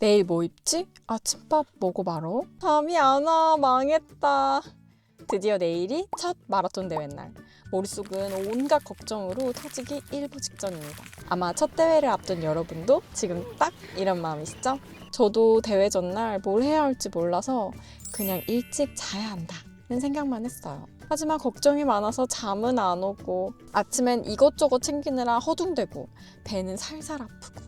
내일 뭐 입지? 아침밥 뭐고 말어? 잠이 안 와. 망했다. 드디어 내일이 첫 마라톤 대회 날. 머릿속은 온갖 걱정으로 터지기 일보 직전입니다. 아마 첫 대회를 앞둔 여러분도 지금 딱 이런 마음이시죠? 저도 대회 전날 뭘 해야 할지 몰라서 그냥 일찍 자야 한다는 생각만 했어요. 하지만 걱정이 많아서 잠은 안 오고 아침엔 이것저것 챙기느라 허둥대고 배는 살살 아프고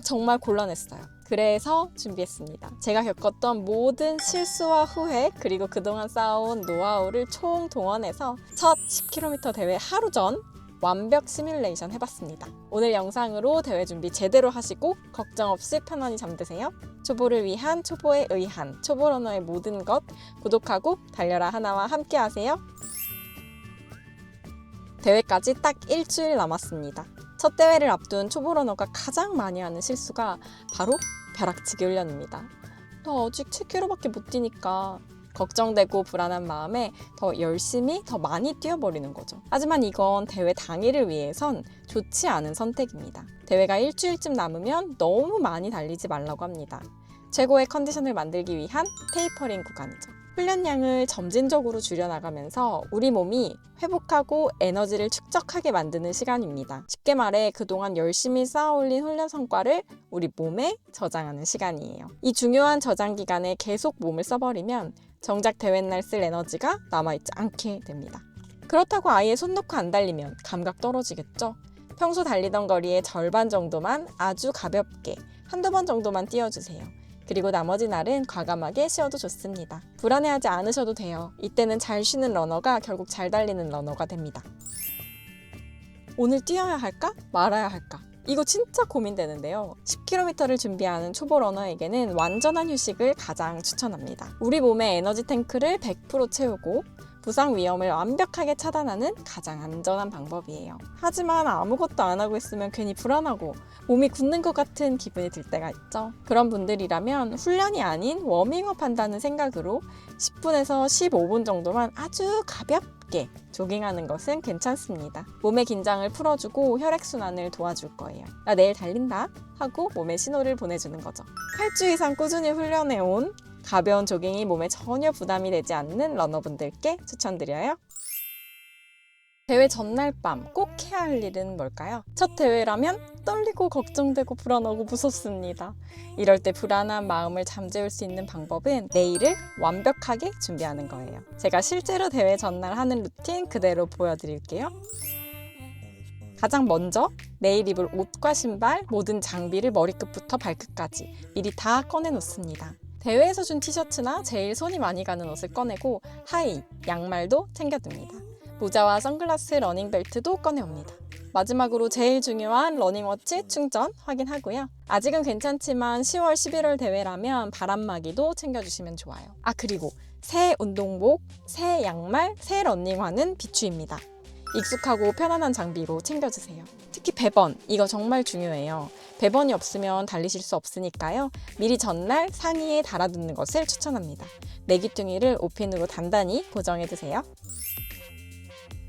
정말 곤란했어요. 그래서 준비했습니다. 제가 겪었던 모든 실수와 후회 그리고 그동안 쌓아온 노하우를 총동원해서 첫 10km 대회 하루 전 완벽 시뮬레이션 해봤습니다. 오늘 영상으로 대회 준비 제대로 하시고 걱정 없이 편안히 잠드세요. 초보를 위한 초보에 의한 초보러너의 모든 것 구독하고 달려라 하나와 함께 하세요. 대회까지 딱 일주일 남았습니다. 첫 대회를 앞둔 초보러너가 가장 많이 하는 실수가 바로 벼락치기 훈련입니다. 나 아직 7km밖에 못 뛰니까 걱정되고 불안한 마음에 더 열심히 더 많이 뛰어버리는 거죠. 하지만 이건 대회 당일을 위해선 좋지 않은 선택입니다. 대회가 일주일쯤 남으면 너무 많이 달리지 말라고 합니다. 최고의 컨디션을 만들기 위한 테이퍼링 구간이죠. 훈련량을 점진적으로 줄여나가면서 우리 몸이 회복하고 에너지를 축적하게 만드는 시간입니다. 쉽게 말해 그동안 열심히 쌓아올린 훈련 성과를 우리 몸에 저장하는 시간이에요. 이 중요한 저장 기간에 계속 몸을 써버리면 정작 대회날 쓸 에너지가 남아있지 않게 됩니다. 그렇다고 아예 손 놓고 안 달리면 감각 떨어지겠죠? 평소 달리던 거리의 절반 정도만 아주 가볍게 한두 번 정도만 뛰어주세요. 그리고 나머지 날은 과감하게 쉬어도 좋습니다. 불안해하지 않으셔도 돼요. 이때는 잘 쉬는 러너가 결국 잘 달리는 러너가 됩니다. 오늘 뛰어야 할까? 말아야 할까? 이거 진짜 고민되는데요. 10km를 준비하는 초보 러너에게는 완전한 휴식을 가장 추천합니다. 우리 몸의 에너지 탱크를 100% 채우고 부상 위험을 완벽하게 차단하는 가장 안전한 방법이에요. 하지만 아무것도 안 하고 있으면 괜히 불안하고 몸이 굳는 것 같은 기분이 들 때가 있죠. 그런 분들이라면 훈련이 아닌 워밍업 한다는 생각으로 10분에서 15분 정도만 아주 가볍게 조깅하는 것은 괜찮습니다. 몸의 긴장을 풀어주고 혈액순환을 도와줄 거예요. 나 내일 달린다 하고 몸에 신호를 보내주는 거죠. 8주 이상 꾸준히 훈련해온 가벼운 조깅이 몸에 전혀 부담이 되지 않는 러너분들께 추천드려요. 대회 전날 밤 꼭 해야 할 일은 뭘까요? 첫 대회라면 떨리고 걱정되고 불안하고 무섭습니다. 이럴 때 불안한 마음을 잠재울 수 있는 방법은 내일을 완벽하게 준비하는 거예요. 제가 실제로 대회 전날 하는 루틴 그대로 보여드릴게요. 가장 먼저 내일 입을 옷과 신발, 모든 장비를 머리끝부터 발끝까지 미리 다 꺼내 놓습니다. 대회에서 준 티셔츠나 제일 손이 많이 가는 옷을 꺼내고 하의, 양말도 챙겨둡니다. 모자와 선글라스, 러닝벨트도 꺼내옵니다. 마지막으로 제일 중요한 러닝워치 충전 확인하고요. 아직은 괜찮지만 10월, 11월 대회라면 바람막이도 챙겨주시면 좋아요. 그리고 새 운동복, 새 양말, 새 러닝화는 비추입니다. 익숙하고 편안한 장비로 챙겨주세요. 특히 배번, 이거 정말 중요해요. 배번이 없으면 달리실 수 없으니까요. 미리 전날 상의에 달아두는 것을 추천합니다. 내기둥이를 옷핀으로 단단히 고정해두세요.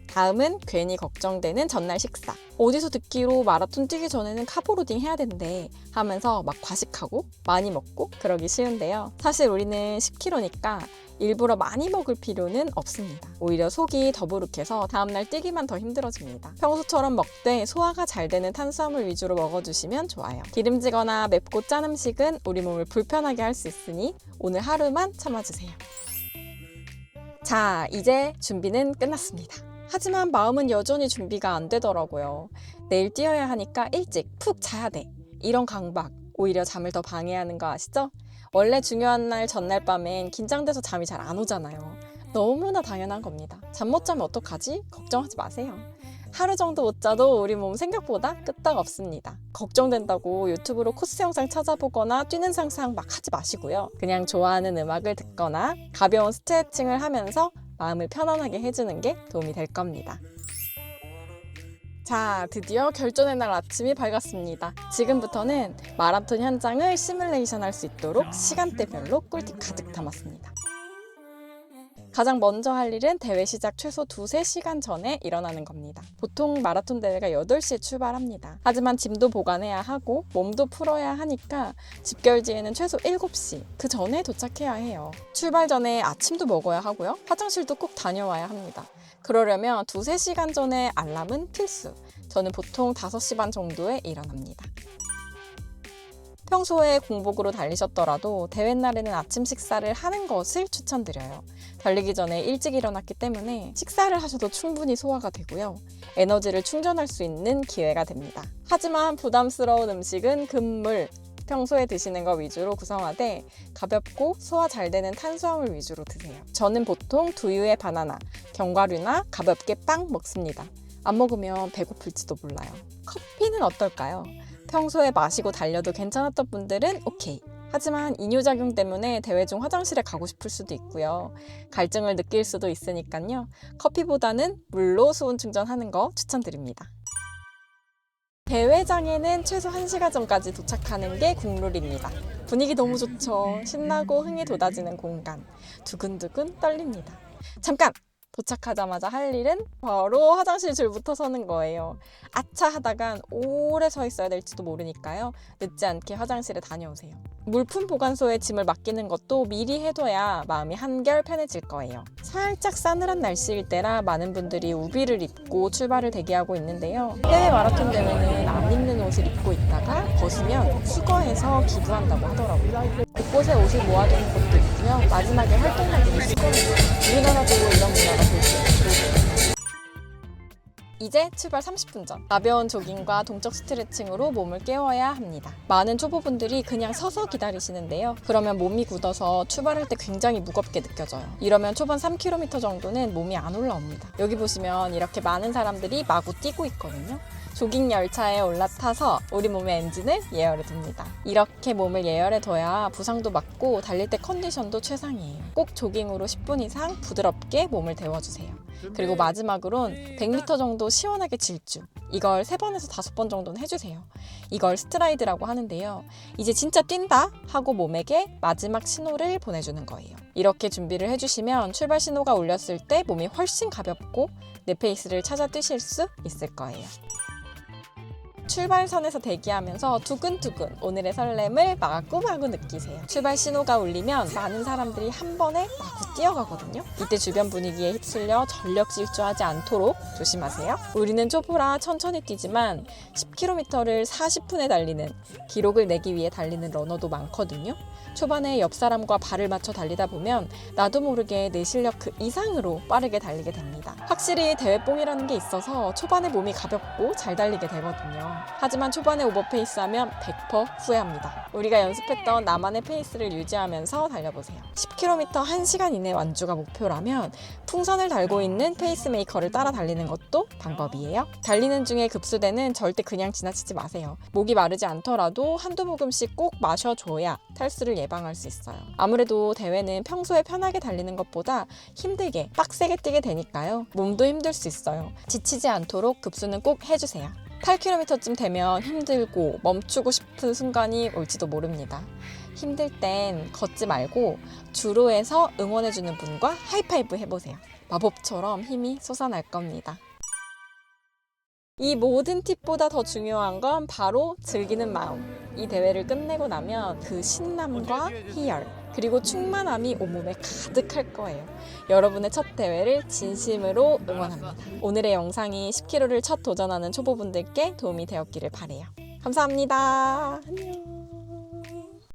다음은 괜히 걱정되는 전날 식사. 어디서 듣기로 마라톤 뛰기 전에는 카보로딩 해야 된대 하면서 막 과식하고 많이 먹고 그러기 쉬운데요. 사실 우리는 10km니까 일부러 많이 먹을 필요는 없습니다. 오히려 속이 더부룩해서 다음날 뛰기만 더 힘들어집니다. 평소처럼 먹되 소화가 잘 되는 탄수화물 위주로 먹어주시면 좋아요. 기름지거나 맵고 짠 음식은 우리 몸을 불편하게 할 수 있으니 오늘 하루만 참아주세요. 자, 이제 준비는 끝났습니다. 하지만 마음은 여전히 준비가 안 되더라고요. 내일 뛰어야 하니까 일찍 푹 자야 돼. 이런 강박, 오히려 잠을 더 방해하는 거 아시죠? 원래 중요한 날 전날 밤엔 긴장돼서 잠이 잘 안 오잖아요. 너무나 당연한 겁니다. 잠 못 자면 어떡하지? 걱정하지 마세요. 하루 정도 못 자도 우리 몸 생각보다 끄떡없습니다. 걱정된다고 유튜브로 코스 영상 찾아보거나 뛰는 상상 막 하지 마시고요. 그냥 좋아하는 음악을 듣거나 가벼운 스트레칭을 하면서 마음을 편안하게 해주는 게 도움이 될 겁니다. 자, 드디어 결전의 날 아침이 밝았습니다. 지금부터는 마라톤 현장을 시뮬레이션 할 수 있도록 시간대별로 꿀팁 가득 담았습니다. 가장 먼저 할 일은 대회 시작 최소 2-3시간 전에 일어나는 겁니다. 보통 마라톤 대회가 8시에 출발합니다. 하지만 짐도 보관해야 하고 몸도 풀어야 하니까 집결지에는 최소 7시, 그 전에 도착해야 해요. 출발 전에 아침도 먹어야 하고요. 화장실도 꼭 다녀와야 합니다. 그러려면 2-3시간 전에 알람은 필수. 저는 보통 5시 반 정도에 일어납니다. 평소에 공복으로 달리셨더라도 대회 날에는 아침 식사를 하는 것을 추천드려요. 달리기 전에 일찍 일어났기 때문에 식사를 하셔도 충분히 소화가 되고요. 에너지를 충전할 수 있는 기회가 됩니다. 하지만 부담스러운 음식은 금물, 평소에 드시는 거 위주로 구성하되 가볍고 소화 잘 되는 탄수화물 위주로 드세요. 저는 보통 두유에 바나나, 견과류나 가볍게 빵 먹습니다. 안 먹으면 배고플지도 몰라요. 커피는 어떨까요? 평소에 마시고 달려도 괜찮았던 분들은 오케이. 하지만 이뇨작용 때문에 대회 중 화장실에 가고 싶을 수도 있고요. 갈증을 느낄 수도 있으니까요. 커피보다는 물로 수분 충전하는 거 추천드립니다. 대회장에는 최소 1시간 전까지 도착하는 게 국룰입니다. 분위기 너무 좋죠. 신나고 흥이 돋아지는 공간. 두근두근 떨립니다. 잠깐! 도착하자마자 할 일은 바로 화장실 줄부터 서는 거예요. 아차 하다간 오래 서 있어야 될지도 모르니까요. 늦지 않게 화장실에 다녀오세요. 물품 보관소에 짐을 맡기는 것도 미리 해둬야 마음이 한결 편해질 거예요. 살짝 싸늘한 날씨일 때라 많은 분들이 우비를 입고 출발을 대기하고 있는데요. 해외 마라톤 대회는 안 입는 옷을 입고 있다가 벗으면 수거해서 기부한다고 하더라고요. 곳곳에 옷을 모아두는 것도 있고요. 마지막에 활동량들이 수거해요. 우리나라도 이런 문화가 될 수 있고. 이제 출발 30분 전, 가벼운 조깅과 동적 스트레칭으로 몸을 깨워야 합니다. 많은 초보분들이 그냥 서서 기다리시는데요. 그러면 몸이 굳어서 출발할 때 굉장히 무겁게 느껴져요. 이러면 초반 3km 정도는 몸이 안 올라옵니다. 여기 보시면 이렇게 많은 사람들이 마구 뛰고 있거든요. 조깅 열차에 올라타서 우리 몸의 엔진을 예열해 둡니다. 이렇게 몸을 예열해 둬야 부상도 막고 달릴 때 컨디션도 최상이에요. 꼭 조깅으로 10분 이상 부드럽게 몸을 데워주세요. 그리고 마지막으론 100m 정도 시원하게 질주. 이걸 3번에서 5번 정도는 해주세요. 이걸 스트라이드라고 하는데요. 이제 진짜 뛴다 하고 몸에게 마지막 신호를 보내주는 거예요. 이렇게 준비를 해주시면 출발 신호가 울렸을 때 몸이 훨씬 가볍고 내 페이스를 찾아 뛰실 수 있을 거예요. 출발선에서 대기하면서 두근두근 오늘의 설렘을 마구마구 느끼세요. 출발 신호가 울리면 많은 사람들이 한 번에 마구 뛰어가거든요. 이때 주변 분위기에 휩쓸려 전력 질주하지 않도록 조심하세요. 우리는 초보라 천천히 뛰지만 10km를 40분에 달리는, 기록을 내기 위해 달리는 러너도 많거든요. 초반에 옆 사람과 발을 맞춰 달리다 보면 나도 모르게 내 실력 그 이상으로 빠르게 달리게 됩니다. 확실히 대회뽕이라는 게 있어서 초반에 몸이 가볍고 잘 달리게 되거든요. 하지만 초반에 오버페이스하면 100% 후회합니다. 우리가 연습했던 나만의 페이스를 유지하면서 달려보세요. 10km 1시간 이내 완주가 목표라면 풍선을 달고 있는 페이스메이커를 따라 달리는 것도 방법이에요. 달리는 중에 급수대는 절대 그냥 지나치지 마세요. 목이 마르지 않더라도 한두 모금씩 꼭 마셔줘야 탈수를 예방할 수 있어요. 아무래도 대회는 평소에 편하게 달리는 것보다 힘들게 빡세게 뛰게 되니까요. 몸도 힘들 수 있어요. 지치지 않도록 급수는 꼭 해주세요. 8km쯤 되면 힘들고 멈추고 싶은 순간이 올지도 모릅니다. 힘들 땐 걷지 말고 주로에서 응원해주는 분과 하이파이브 해보세요. 마법처럼 힘이 솟아날 겁니다. 이 모든 팁보다 더 중요한 건 바로 즐기는 마음. 이 대회를 끝내고 나면 그 신남과 희열, 그리고 충만함이 온몸에 가득할 거예요. 여러분의 첫 대회를 진심으로 응원합니다. 오늘의 영상이 10km를 첫 도전하는 초보분들께 도움이 되었기를 바라요. 감사합니다. 안녕.